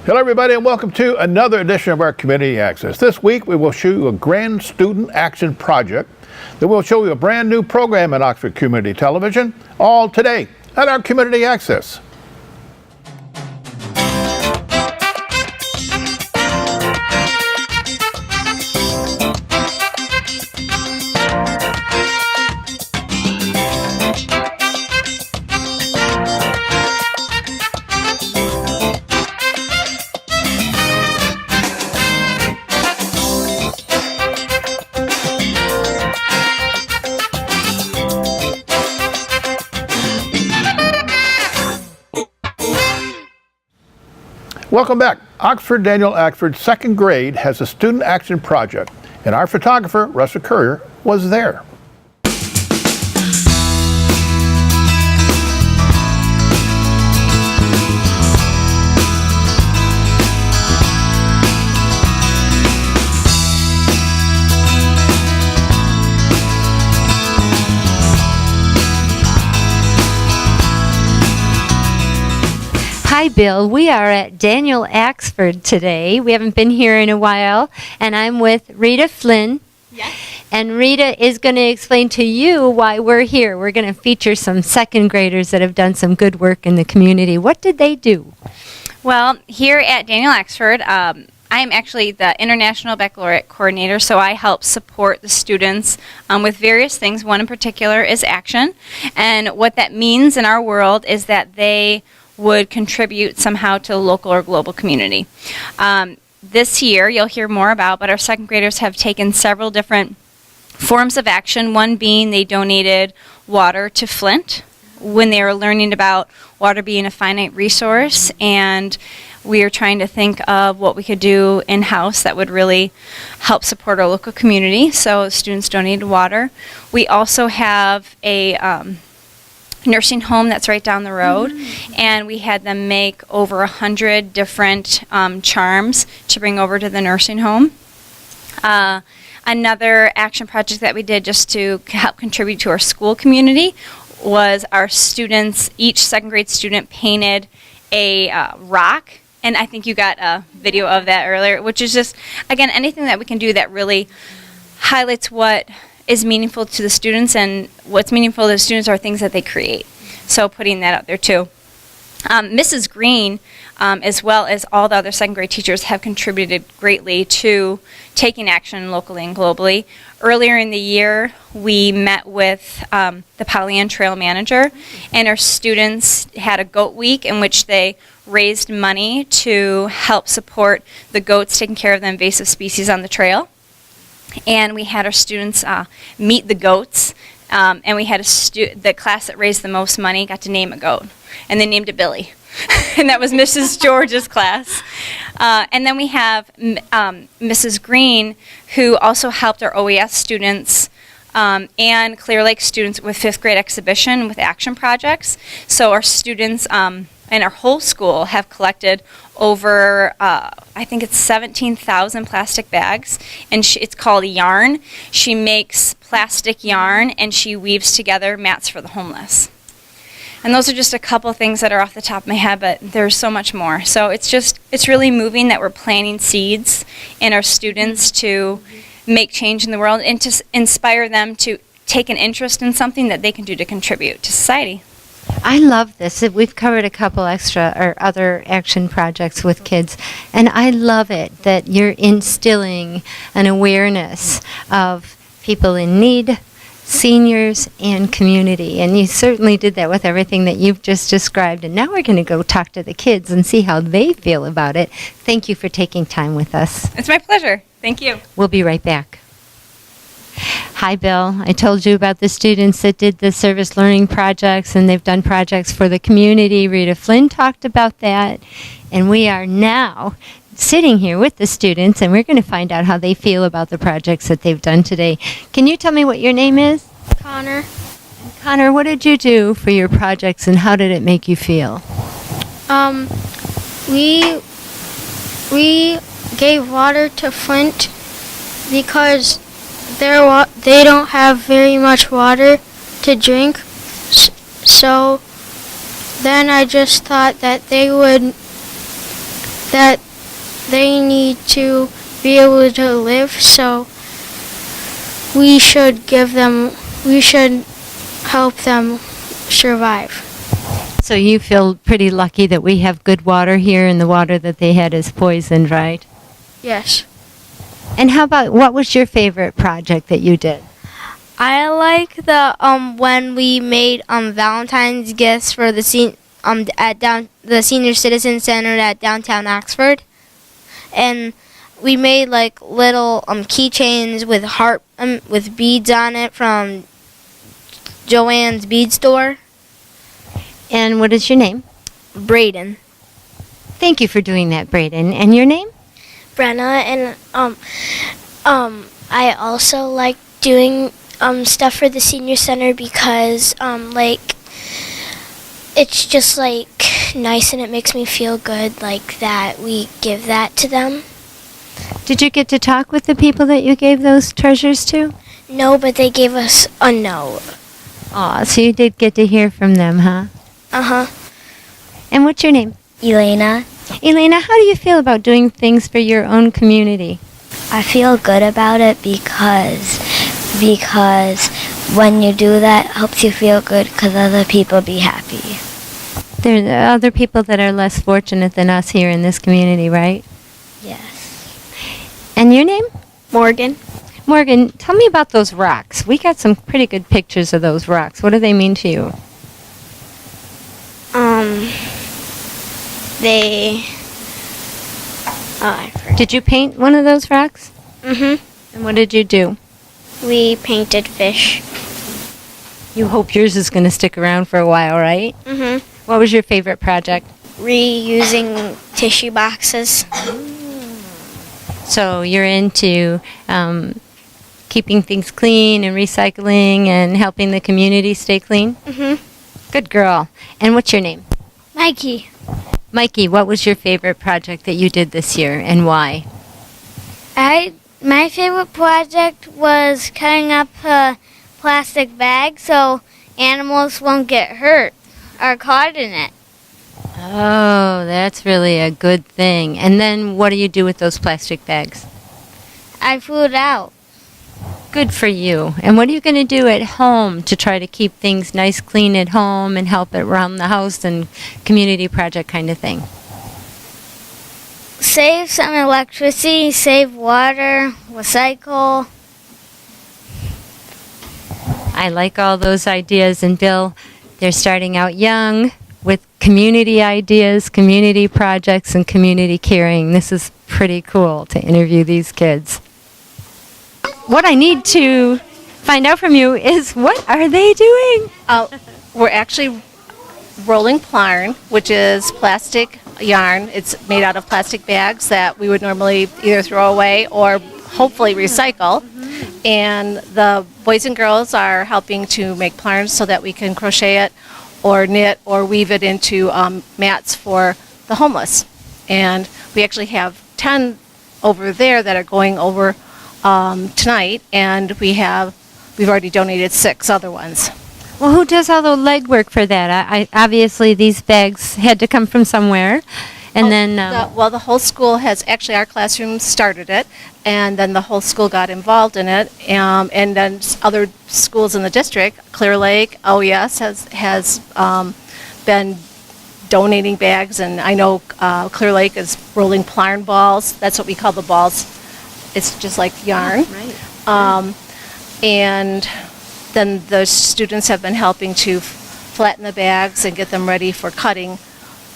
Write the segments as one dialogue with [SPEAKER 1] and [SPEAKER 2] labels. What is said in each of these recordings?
[SPEAKER 1] Hello everybody and welcome to another edition of our Community Access. This week we will show you a grand student action project that will show you a brand new program at Oxford Community Television, all today at our Community Access. Welcome back. Oxford Daniel Axford second grade has a student action project, and our photographer, Russell Currier, was there.
[SPEAKER 2] Hi, Bill. We are at Daniel Axford today. We haven't been here in a while, and I'm with Rita Flynn.
[SPEAKER 3] Yes.
[SPEAKER 2] And Rita is going to explain to you why we're here. We're going to feature some second graders that have done some good work in the community. What did they do?
[SPEAKER 3] Well, here at Daniel Axford, I am actually the International Baccalaureate Coordinator, so I help support the students with various things. One in particular is action, and what that means in our world is that they would contribute somehow to the local or global community. This year, you'll hear more about, but our second graders have taken several different forms of action, one being they donated water to Flint when they were learning about water being a finite resource, and we are trying to think of what we could do in-house that would really help support our local community, so students donated water. We also have a nursing home that's right down the road, and we had them make over 100 different charms to bring over to the nursing home. Another action project that we did just to help contribute to our school community was our students, each second grade student painted a rock, and I think you got a video of that earlier, which is just, again, anything that we can do that really highlights what is meaningful to the students, and what's meaningful to the students are things that they create. So putting that out there too. Mrs. Green, as well as all the other second grade teachers, have contributed greatly to taking action locally and globally. Earlier in the year, we met with the Pollyann Trail Manager, and our students had a goat week in which they raised money to help support the goats taking care of the invasive species on the trail. And we had our students meet the goats, and we had the class that raised the most money got to name a goat, and they named it Billy. And that was Mrs. George's class. And then we have Mrs. Green, who also helped our OES students and Clear Lake students with fifth grade exhibition with action projects. So our students and our whole school have collected over, I think it's 17,000 plastic bags, and it's called Yarn. She makes plastic yarn, and she weaves together mats for the homeless. And those are just a couple things that are off the top of my head, but there's so much more. So it's really moving that we're planting seeds in our students to make change in the world and to inspire them to take an interest in something that they can do to contribute to society.
[SPEAKER 2] I love this. We've covered a couple extra or other action projects with kids, and I love it that you're instilling an awareness of people in need, seniors, and community. And you certainly did that with everything that you've just described. And now we're going to go talk to the kids and see how they feel about it. Thank you for taking time with us.
[SPEAKER 3] It's my pleasure. Thank you.
[SPEAKER 2] We'll be right back. Hi, Bill. I told you about the students that did the service learning projects, and they've done projects for the community. Rita Flynn talked about that. And we are now sitting here with the students, and we're going to find out how they feel about the projects that they've done today. Can you tell me what your name is?
[SPEAKER 4] Connor.
[SPEAKER 2] Connor, what did you do for your projects, and how did it make you feel?
[SPEAKER 4] We gave water to Flint because they don't have very much water to drink. So then I just thought that they would that they need to be able to live, so we should help them survive.
[SPEAKER 2] So you feel pretty lucky that we have good water here, and the water that they had is poisoned, right?
[SPEAKER 4] Yes.
[SPEAKER 2] And how about, what was your favorite project that you did?
[SPEAKER 5] I like the when we made Valentine's gifts for the the Senior Citizen Center at downtown Oxford, and we made like little keychains with with beads on it from Joanne's bead store.
[SPEAKER 2] And what is your name?
[SPEAKER 5] Braden.
[SPEAKER 2] Thank you for doing that, Braden. And your name?
[SPEAKER 4] Brenna, and I also like doing stuff for the senior center because like it's just like nice and it makes me feel good like that we give that to them.
[SPEAKER 2] Did you get to talk with the people that you gave those treasures to?
[SPEAKER 4] No, but they gave us a note.
[SPEAKER 2] Aw, so you did get to hear from them, huh?
[SPEAKER 4] Uh-huh.
[SPEAKER 2] And what's your name?
[SPEAKER 6] Elena,
[SPEAKER 2] Elena, how do you feel about doing things for your own community?
[SPEAKER 6] I feel good about it because when you do that, it helps you feel good because other people be happy.
[SPEAKER 2] There are other people that are less fortunate than us here in this community, right?
[SPEAKER 6] Yes.
[SPEAKER 2] And your name?
[SPEAKER 5] Morgan.
[SPEAKER 2] Morgan, tell me about those rocks. We got some pretty good pictures of those rocks. What do they mean to you?
[SPEAKER 5] They. I forgot.
[SPEAKER 2] Did you paint one of those rocks?
[SPEAKER 5] Mhm.
[SPEAKER 2] And what did you do?
[SPEAKER 5] We painted fish.
[SPEAKER 2] You hope yours is going to stick around for a while, right?
[SPEAKER 5] Mhm.
[SPEAKER 2] What was your favorite project?
[SPEAKER 5] Reusing tissue boxes.
[SPEAKER 2] So you're into keeping things clean and recycling and helping the community stay clean?
[SPEAKER 5] Mhm.
[SPEAKER 2] Good girl. And what's your name?
[SPEAKER 4] Mikey.
[SPEAKER 2] Mikey, what was your favorite project that you did this year and why?
[SPEAKER 4] My favorite project was cutting up a plastic bag so animals won't get hurt or caught in it.
[SPEAKER 2] Oh, that's really a good thing. And then what do you do with those plastic bags?
[SPEAKER 4] I threw it out.
[SPEAKER 2] Good for you. And what are you going to do at home to try to keep things nice, clean at home and help it around the house and community project kind of thing?
[SPEAKER 4] Save some electricity, save water, recycle.
[SPEAKER 2] I like all those ideas. And Bill, they're starting out young with community ideas, community projects, and community caring. This is pretty cool to interview these kids. What I need to find out from you is, what are they doing?
[SPEAKER 7] We're actually rolling plarn, which is plastic yarn. It's made out of plastic bags that we would normally either throw away or hopefully recycle. And the boys and girls are helping to make plarns so that we can crochet it or knit or weave it into mats for the homeless. And we actually have 10 over there that are going over tonight, and we've already donated 6 other ones.
[SPEAKER 2] Well, who does all the legwork for that? I obviously these bags had to come from somewhere, and then
[SPEAKER 7] The whole school has, actually our classroom started it, and then the whole school got involved in it, and then other schools in the district, Clear Lake, OES has been donating bags, and I know Clear Lake is rolling plarn balls. That's what we call the balls. It's just like yarn.
[SPEAKER 2] right.
[SPEAKER 7] And then the students have been helping to flatten the bags and get them ready for cutting.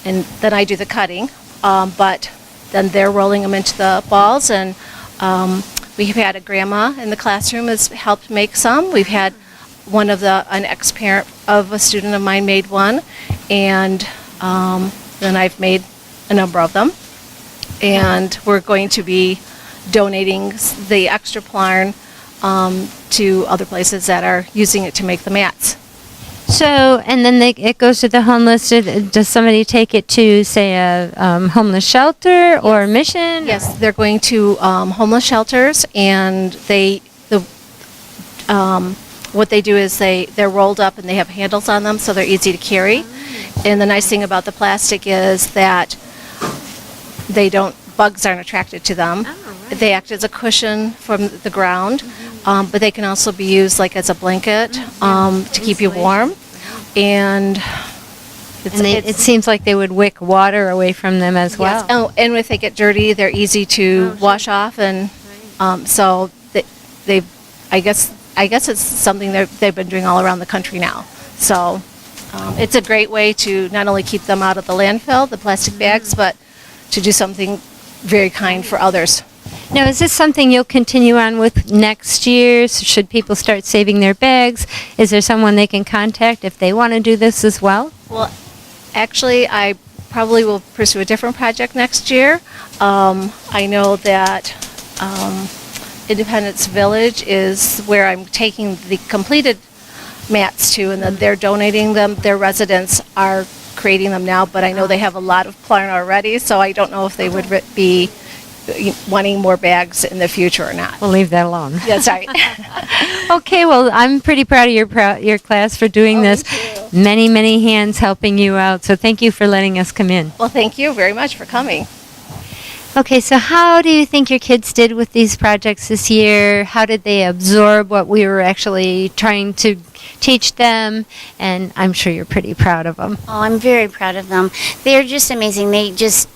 [SPEAKER 7] And then I do the cutting. But then they're rolling them into the balls. And we've had a grandma in the classroom has helped make some. We've had an ex-parent of a student of mine made one. And then I've made a number of them. And we're going to be donating the extra plarn to other places that are using it to make the mats.
[SPEAKER 2] So, and then it goes to the homeless. Does somebody take it to, say, a homeless shelter or a mission?
[SPEAKER 7] Yes, they're going to homeless shelters, and what they do is they're rolled up and they have handles on them, so they're easy to carry. And the nice thing about the plastic is that bugs aren't attracted to them. They act as a cushion from the ground, but they can also be used like as a blanket to keep you warm. And
[SPEAKER 2] It seems like they would wick water away from them as well.
[SPEAKER 7] Yes. Oh, and if they get dirty, they're easy to wash off, and so I guess it's something they've been doing all around the country now. So it's a great way to not only keep them out of the landfill, the plastic bags, but to do something very kind for others.
[SPEAKER 2] Now, is this something you'll continue on with next year? So should people start saving their bags? Is there someone they can contact if they want to do this as well?
[SPEAKER 7] Well, actually, I probably will pursue a different project next year. I know that Independence Village is where I'm taking the completed mats to, and then they're donating them. Their residents are creating them now, but I know they have a lot of plan already, so I don't know if they would be wanting more bags in the future or not.
[SPEAKER 2] We'll leave that alone.
[SPEAKER 7] Yeah, sorry.
[SPEAKER 2] Okay, well, I'm pretty proud of your class for doing this. Many, many hands helping you out, so thank you for letting us come in.
[SPEAKER 7] Well, thank you very much for coming.
[SPEAKER 2] Okay, so how do you think your kids did with these projects this year? How did they absorb what we were actually trying to teach them? And I'm sure you're pretty proud of them.
[SPEAKER 6] Oh, I'm very proud of them. They're just amazing. They just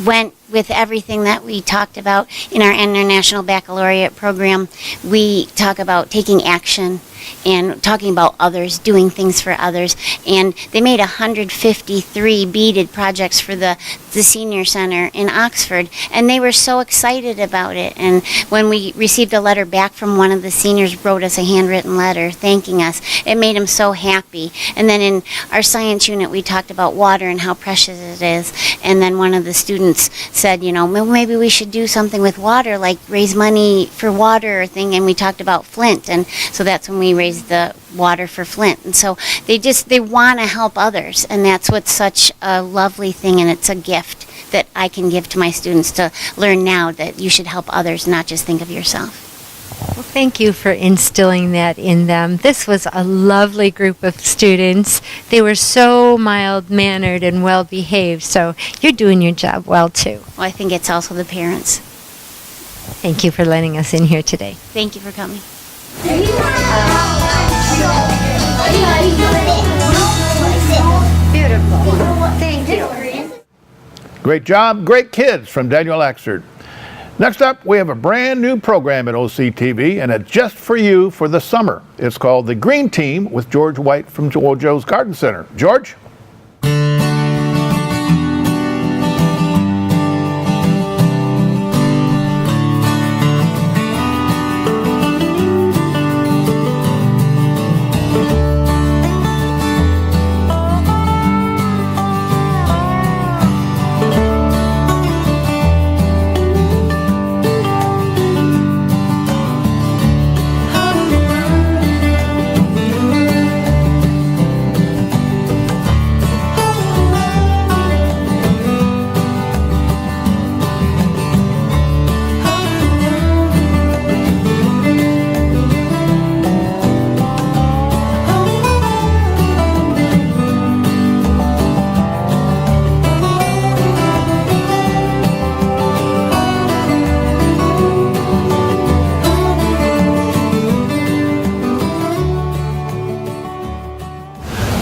[SPEAKER 6] went with everything that we talked about in our International Baccalaureate program. We talk about taking action and talking about others, doing things for others. And they made 153 beaded projects for the Senior Center in Oxford, and they were so excited about it. And when we received a letter back from one of the seniors, wrote us a handwritten letter thanking us, it made them so happy. And then in our science unit, we talked about water and how precious it is. And then one of the students said, you know, maybe we should do something with water, like raise money for water or thing. And we talked about Flint, and so that's when we raised the water for Flint. And so they want to help others, and that's what's such a lovely thing, and it's a gift that I can give to my students to learn now that you should help others, not just think of yourself.
[SPEAKER 2] Well, thank you for instilling that in them. This was a lovely group of students. They were so mild-mannered and well-behaved, so you're doing your job well, too.
[SPEAKER 6] Well, I think it's also the parents.
[SPEAKER 2] Thank you for letting us in here today.
[SPEAKER 6] Thank you for coming.
[SPEAKER 1] Great job, great kids from Daniel Axford. Next up, we have a brand new program at OCTV, and it's just for you for the summer. It's called The Green Team with George White from Wojo's Garden Center. George?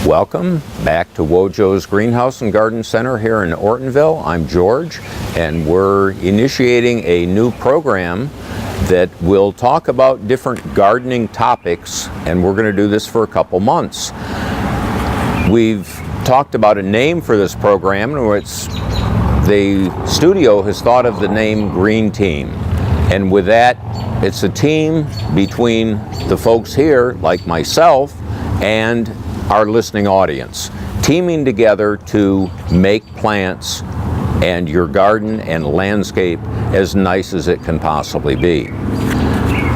[SPEAKER 8] Welcome back to Wojo's Greenhouse and Garden Center here in Ortonville. I'm George, and we're initiating a new program that will talk about different gardening topics, and we're going to do this for a couple months. We've talked about a name for this program, and the studio has thought of the name Green Team. And with that, it's a team between the folks here, like myself, and our listening audience, teaming together to make plants and your garden and landscape as nice as it can possibly be.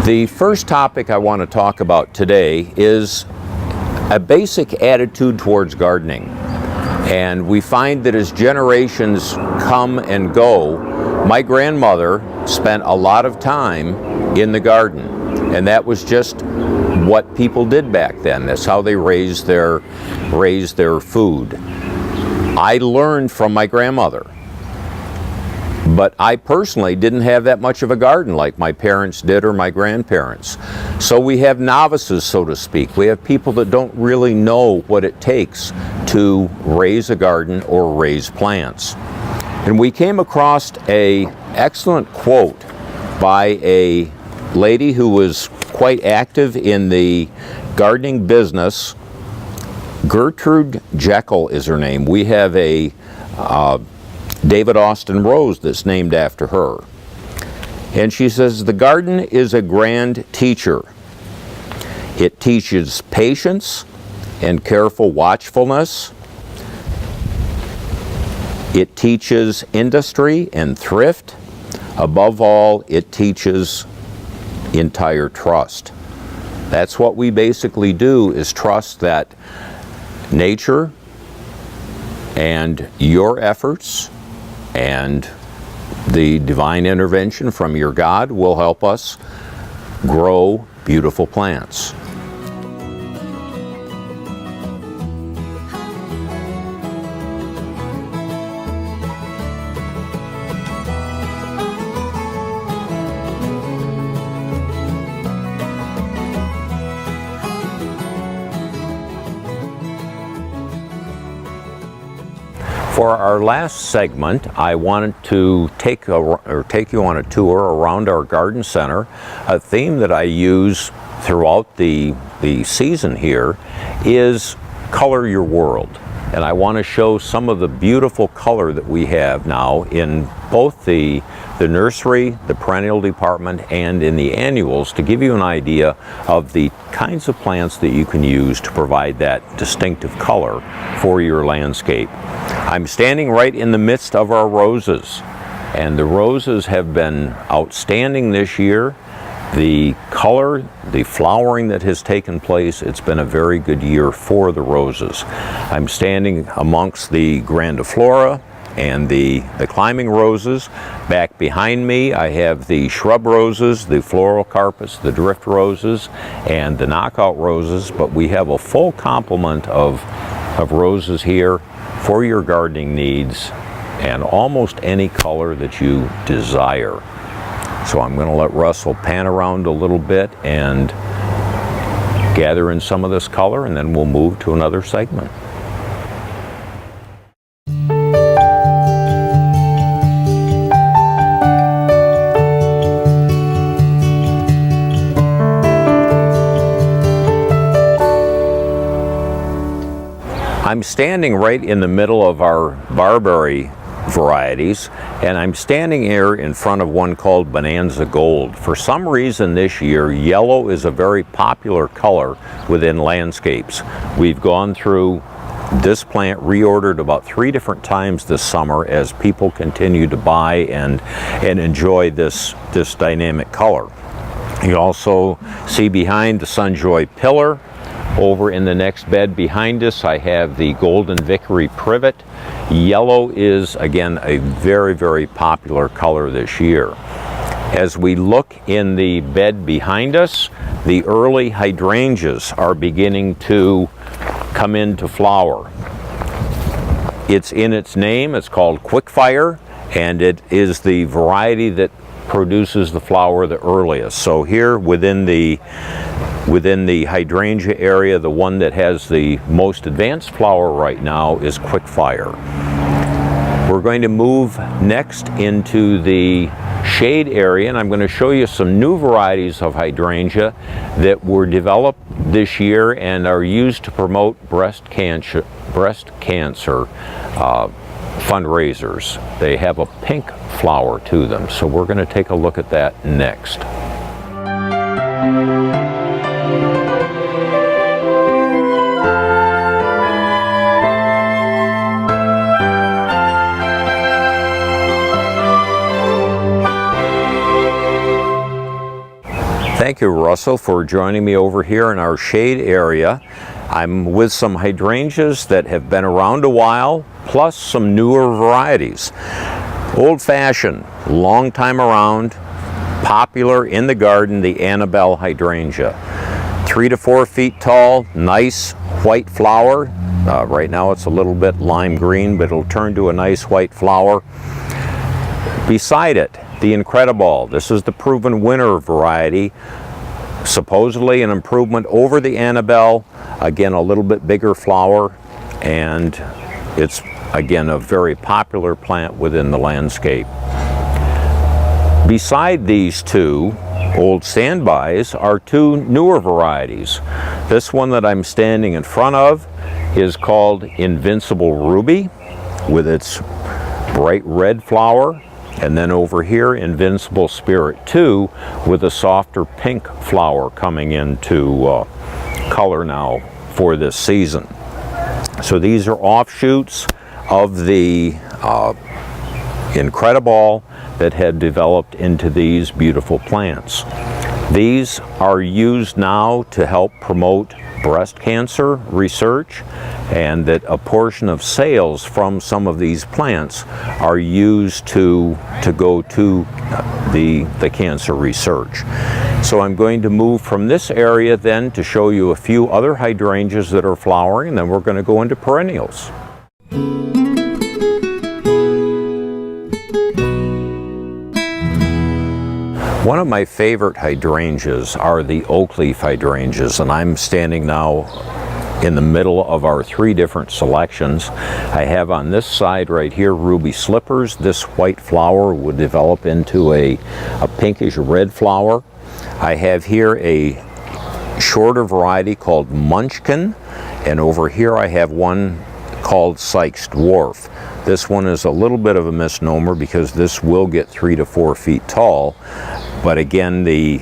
[SPEAKER 8] The first topic I want to talk about today is a basic attitude towards gardening. And we find that as generations come and go, my grandmother spent a lot of time in the garden, and that was just what people did back then. That's how they raised their food. I learned from my grandmother. But I personally didn't have that much of a garden like my parents did or my grandparents. So we have novices, so to speak. We have people that don't really know what it takes to raise a garden or raise plants. And we came across an excellent quote by a lady who was quite active in the gardening business. Gertrude Jekyll is her name. We have a David Austin Rose that's named after her. And she says, "The garden is a grand teacher. It teaches patience and careful watchfulness. It teaches industry and thrift. Above all, it teaches entire trust." That's what we basically do, is trust that nature and your efforts and the divine intervention from your God will help us grow beautiful plants. For our last segment, I wanted to take you on a tour around our garden center. A theme that I use throughout the season here is color your world. And I want to show some of the beautiful color that we have now in both the nursery, the perennial department, and in the annuals, to give you an idea of the kinds of plants that you can use to provide that distinctive color for your landscape. I'm standing right in the midst of our roses, and the roses have been outstanding this year. The color, the flowering that has taken place, it's been a very good year for the roses. I'm standing amongst the grandiflora and the climbing roses. Back behind me I have the shrub roses, the floral carpets, the drift roses, and the knockout roses, but we have a full complement of roses here for your gardening needs, and almost any color that you desire. So I'm going to let Russell pan around a little bit and gather in some of this color, and then we'll move to another segment. I'm standing right in the middle of our barberry varieties, and I'm standing here in front of one called Bonanza Gold. For some reason this year, yellow is a very popular color within landscapes. We've gone through this plant, reordered about 3 different times this summer as people continue to buy and enjoy this dynamic color. You also see behind the Sunjoy Pillar. Over in the next bed behind us, I have the Golden Vickery Privet. Yellow is, again, a very, very popular color this year. As we look in the bed behind us, the early hydrangeas are beginning to come into flower. It's in its name, it's called Quickfire, and it is the variety that produces the flower the earliest. So here within the hydrangea area, the one that has the most advanced flower right now is Quickfire. We're going to move next into the shade area, and I'm going to show you some new varieties of hydrangea that were developed this year and are used to promote breast cancer fundraisers. They have a pink flower to them, so we're going to take a look at that next. Thank you, Russell, for joining me over here in our shade area. I'm with some hydrangeas that have been around a while, plus some newer varieties. Old-fashioned, long time around, popular in the garden, the Annabelle hydrangea. 3 to 4 feet tall, nice white flower. Right now it's a little bit lime green, but it'll turn to a nice white flower. Beside it, the Incrediball. This is the proven winner variety. Supposedly an improvement over the Annabelle. Again, a little bit bigger flower, and it's again a very popular plant within the landscape. Beside these two old standbys are two newer varieties. This one that I'm standing in front of is called Invincible Ruby, with its bright red flower. And then over here, Invincible Spirit 2 with a softer pink flower coming into color now for this season. So these are offshoots of the Incrediball that had developed into these beautiful plants. These are used now to help promote breast cancer research, and that a portion of sales from some of these plants are used to go to the cancer research. So I'm going to move from this area then to show you a few other hydrangeas that are flowering, and then we're going to go into perennials. One of my favorite hydrangeas are the oak leaf hydrangeas, and I'm standing now in the middle of our three different selections. I have on this side right here Ruby Slippers. This white flower would develop into a pinkish red flower. I have here a shorter variety called Munchkin, and over here I have one called Sykes Dwarf. This one is a little bit of a misnomer because this will get 3 to 4 feet tall, but again, the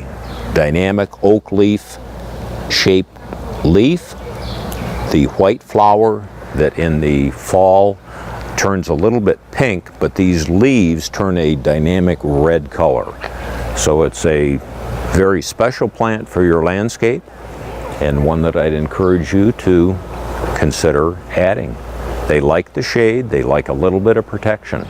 [SPEAKER 8] dynamic oak leaf shaped leaf, the white flower that in the fall turns a little bit pink, but these leaves turn a dynamic red color. So it's a very special plant for your landscape, and one that I'd encourage you to consider adding. They like the shade, they like a little bit of protection.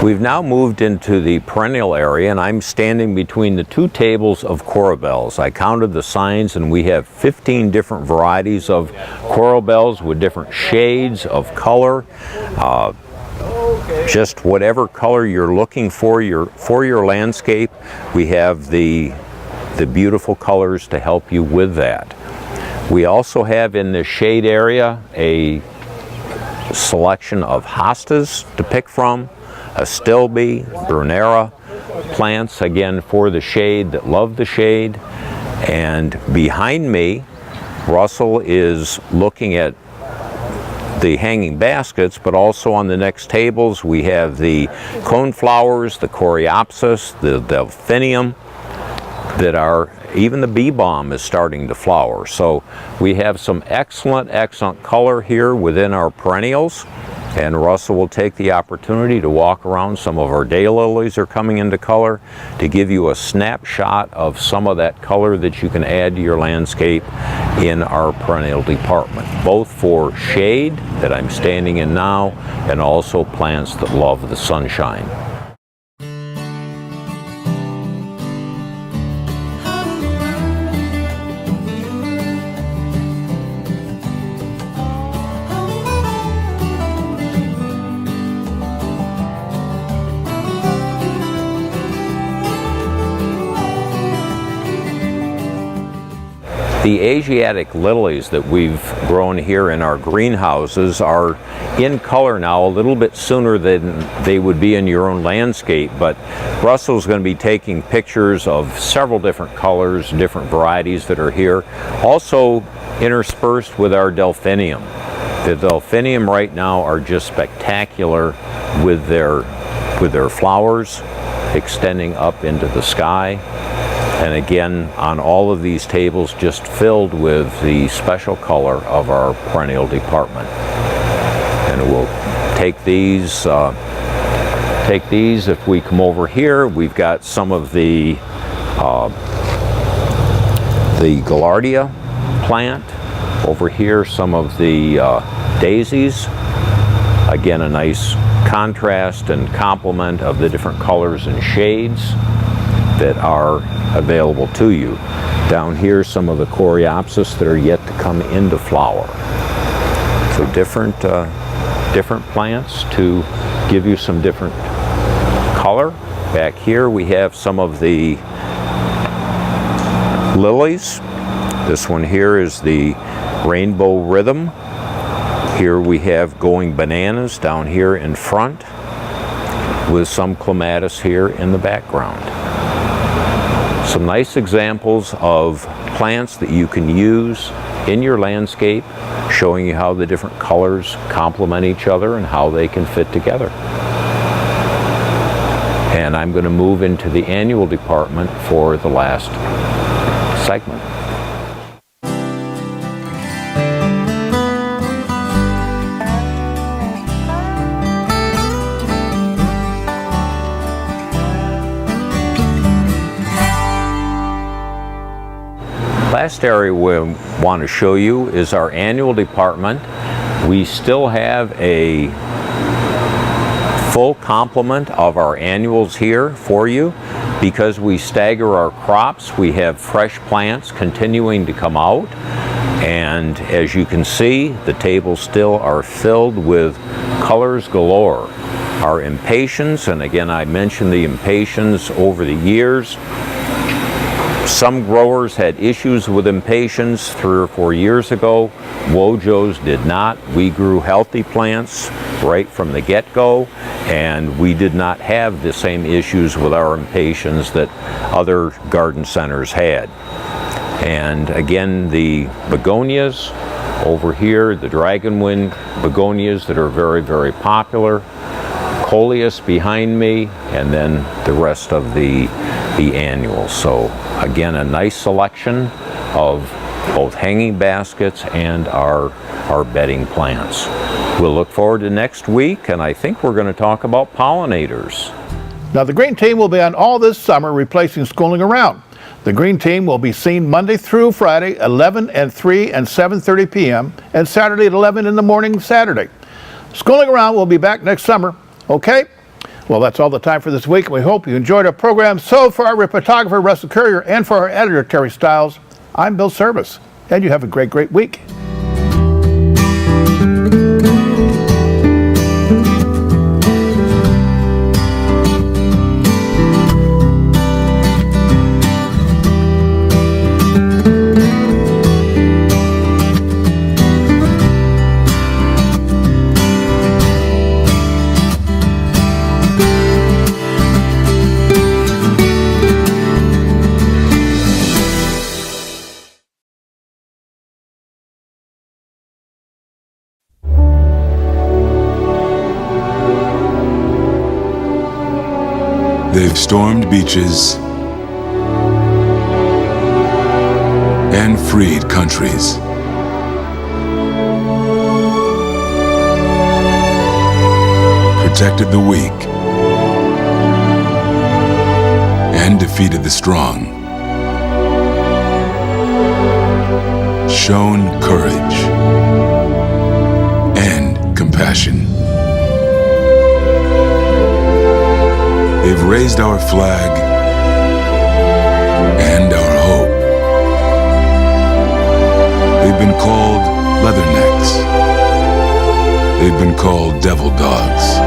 [SPEAKER 8] We've now moved into the perennial area, and I'm standing between the two tables of coral bells. I counted the signs, and we have 15 different varieties of coral bells with different shades of color. Just whatever color you're looking for your landscape, we have the beautiful colors to help you with that. We also have in the shade area a selection of hostas to pick from. Astilbe, Brunera, plants again for the shade that love the shade. And behind me, Russell is looking at the hanging baskets, but also on the next tables we have the coneflowers, the coreopsis, the delphinium, that are, even the bee balm is starting to flower. So we have some excellent color here within our perennials. And Russell will take the opportunity to walk around. Some of our daylilies are coming into color, to give you a snapshot of some of that color that you can add to your landscape in our perennial department, both for shade that I'm standing in now, and also plants that love the sunshine. The Asiatic lilies that we've grown here in our greenhouses are in color now a little bit sooner than they would be in your own landscape, but Russell's going to be taking pictures of several different colors, different varieties that are here, also interspersed with our delphinium. The delphinium right now are just spectacular with their flowers extending up into the sky. And again, on all of these tables, just filled with the special color of our perennial department. And we'll take these if we come over here. We've got some of the Gaillardia plant. Over here, some of the daisies. Again, a nice contrast and complement of the different colors and shades that are available to you. Down here, some of the Coreopsis that are yet to come into flower. So different plants to give you some different color. Back here we have some of the lilies. This one here is the Rainbow Rhythm. Here we have Going Bananas down here in front, with some clematis here in the background. Some nice examples of plants that you can use in your landscape, showing you how the different colors complement each other and how they can fit together. And I'm going to move into the annual department for the last segment. Last area we want to show you is our annual department. We still have a full complement of our annuals here for you. Because we stagger our crops, we have fresh plants continuing to come out. And as you can see, the tables still are filled with colors galore. Our impatiens, and again I mentioned the impatiens over the years. Some growers had issues with impatiens 3 or 4 years ago. Wojo's did not. We grew healthy plants right from the get-go, and we did not have the same issues with our impatiens that other garden centers had. And again, the begonias over here, the dragonwind begonias that are very, very popular. Coleus behind me, and then the rest of the annuals. So again, a nice selection of both hanging baskets and our bedding plants. We'll look forward to next week, and I think we're going to talk about pollinators.
[SPEAKER 1] Now, the Green Team will be on all this summer replacing Schooling Around. The Green Team will be seen Monday through Friday, 11 and 3 and 7:30 p.m., and Saturday at 11 in the morning Saturday. Schooling Around will be back next summer. Okay? Well, that's all the time for this week, and we hope you enjoyed our program. So for our photographer, Russell Courier, and for our editor, Terry Stiles, I'm Bill Service, and you have a great, great week.
[SPEAKER 9] They've stormed beaches and freed countries. Protected the weak and defeated the strong. Shown courage and compassion. They've raised our flag and our hope. They've been called leathernecks. They've been called devil dogs.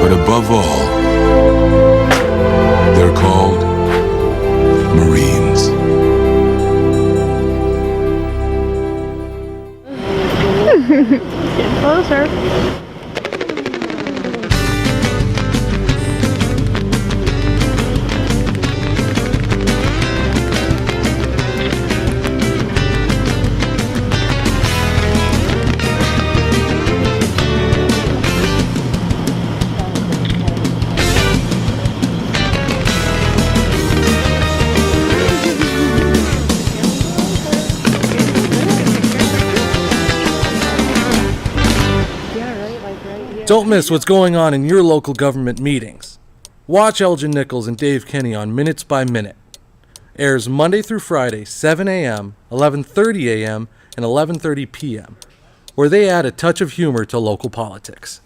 [SPEAKER 9] But above all, they're called Marines.
[SPEAKER 5] Get closer.
[SPEAKER 10] Don't miss what's going on in your local government meetings. Watch Elgin Nichols and Dave Kinney on Minutes by Minute. Airs Monday through Friday, 7 a.m., 11:30 a.m., and 11:30 p.m. where they add a touch of humor to local politics.